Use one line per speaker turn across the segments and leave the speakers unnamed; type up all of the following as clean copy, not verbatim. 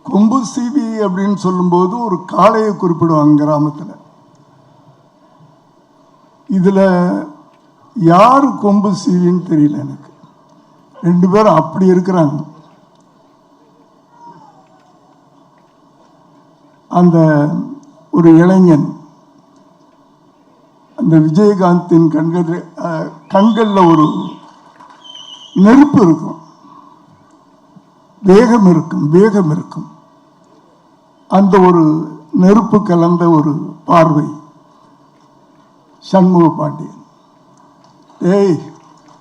கொம்பு சீவி அப்படின்னு சொல்லும்போது ஒரு காளையை குறிப்பிடுவாங்க கிராமத்தில். இதில் யார் கொம்பு சீவின்னு தெரியல எனக்கு. 2 பேரும் அப்படி இருக்கிறாங்க. அந்த ஒரு இளைஞன் அந்த விஜயகாந்தின் கண்களில் ஒரு நெருப்பு இருக்கும், வேகம் இருக்கும். அந்த ஒரு நெருப்பு கலந்த ஒரு பார்வை. சண்முக பாண்டியன், ஏய்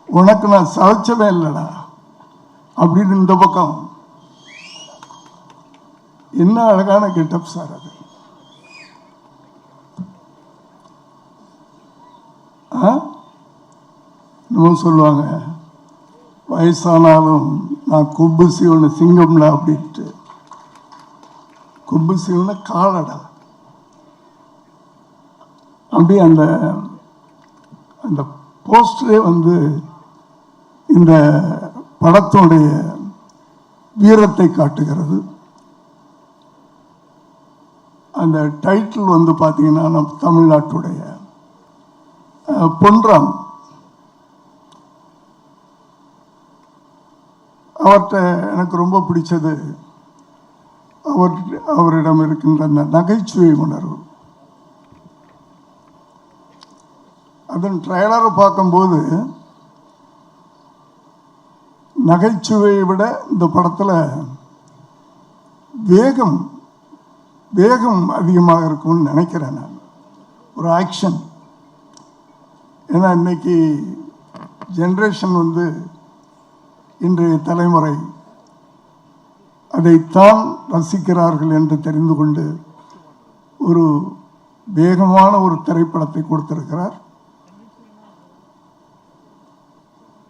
உனக்கு நான் சளைச்சவே இல்லைடா அப்படின்னு இந்த பக்கம். என்ன அழகான கெட்டப் சார் அது. இன்னும் சொல்லுவாங்க, வயசானாலும் நான் கொம்பு சீவன சிங்கம்டா அப்படின்ட்டு. கொம்பு சீவன காலடா அப்படி அந்த அந்த போஸ்டரே இந்த படத்துடைய வீரத்தை காட்டுகிறது. அந்த டைட்டில் பார்த்தீங்கன்னா நம்ம தமிழ்நாட்டுடைய பொன்ராம், அவர்கிட்ட எனக்கு ரொம்ப பிடிச்சது அவரிடம் இருக்கின்ற அந்த நகைச்சுவை உணர்வு. அதன் ட்ரெய்லரை பார்க்கும்போது நகைச்சுவையை விட இந்த படத்தில் வேகம் அதிகமாக இருக்கும்னு நினைக்கிறேன் நான். ஒரு ஆக்ஷன். ஏன்னா இன்னைக்கு ஜென்ரேஷன் இன்றைய தலைமுறை அதைத்தான் ரசிக்கிறார்கள் என்று தெரிந்து கொண்டு ஒரு வேகமான ஒரு திரைப்படத்தை கொடுத்திருக்கிறார்.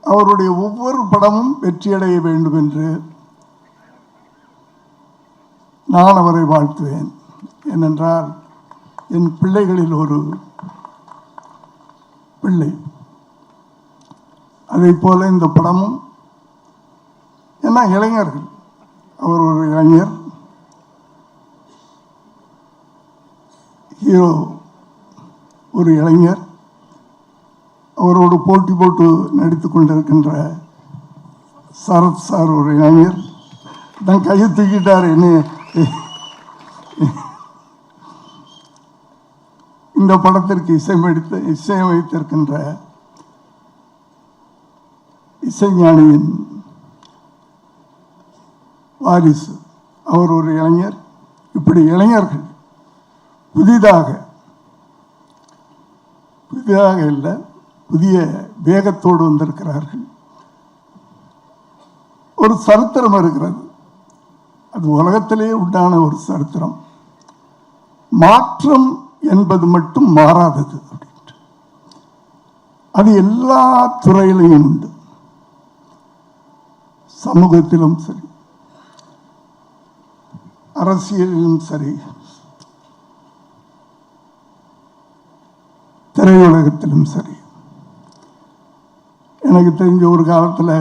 அவருடைய ஒவ்வொரு படமும் வெற்றியடைய வேண்டும் என்று நான் அவரை வாழ்த்துவேன். ஏனென்றால் என் பிள்ளைகளில் ஒரு பிள்ளை. அதை போல இந்த படமும், ஏன்னா இளைஞர்கள், அவர் ஒரு இளைஞர், ஹீரோ ஒரு இளைஞர், அவரோடு போட்டி போட்டு நடித்து கொண்டிருக்கின்ற சரத் சார் ஒரு இளைஞர். தான் கையை தூக்கிட்டார். என்ன இந்த படத்திற்கு இசையமைத்திருக்கின்ற இசைஞானியின் வாரிசு, அவர் ஒரு இளைஞர். இப்படி இளைஞர்கள் புதிதாக இல்லை, புதிய வேகத்தோடு வந்திருக்கிறார்கள். ஒரு சரித்திரம் இருக்கிறது, அது உலகத்திலேயே உண்டான ஒரு சரித்திரம். மாற்றம் என்பது மட்டும் மாறாதது அப்படின்ட்டு. அது எல்லா துறையிலையும் உண்டு. சமூகத்திலும் சரி, அரசியலிலும் சரி, திரையுலகத்திலும் சரி. எனக்கு தெரிஞ்ச ஒரு காலத்தில்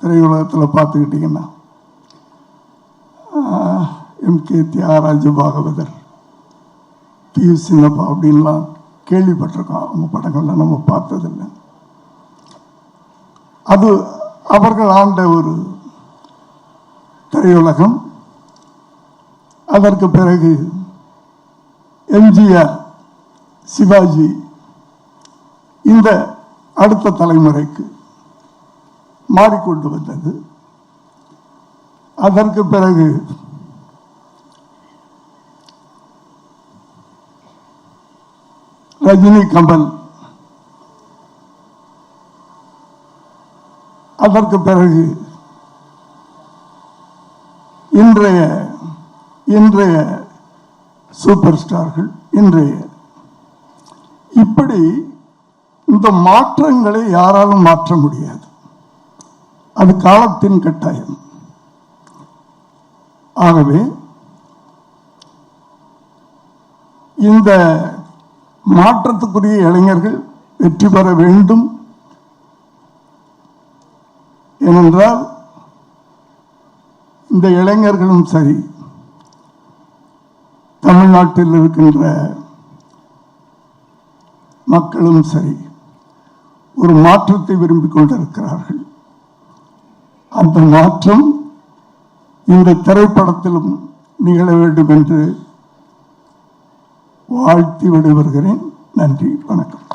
திரையுலகத்தில் பார்த்துக்கிட்டிங்கன்னா எம்.கே. தியாகராஜ பாகவதர், பி.யு. சின்னப்பா அப்படின்லாம் கேள்விப்பட்டிருக்கோம். அவங்க படங்கள்லாம் நம்ம பார்த்ததில்லை. அது அவர்கள் ஆண்ட ஒரு திரையுலகம். அதற்கு பிறகு எம்ஜிஆர், சிவாஜி, இந்த அடுத்த தலைமுறைக்கு மாறிக்கொண்டு வந்தது. அதற்கு பிறகு ரஜினி, கமல், அதற்கு பிறகு இன்றைய சூப்பர் ஸ்டார்கள், இப்படி இந்த மாற்றங்களை யாராலும் மாற்ற முடியாது. அது காலத்தின் கட்டாயம். ஆகவே இந்த மாற்றத்துக்குரிய இளைஞர்கள் வெற்றி பெற வேண்டும். ஏனென்றால் இந்த இளைஞர்களும் சரி, தமிழ்நாட்டில் இருக்கின்ற மக்களும் சரி, ஒரு மாற்றத்தை விரும்பிக் கொண்டிருக்கிறார்கள். அந்த மாற்றம் இந்த திரைப்படத்திலும் நிகழ வேண்டும் என்று வாழ்த்தி விடைபெறுகிறேன். நன்றி, வணக்கம்.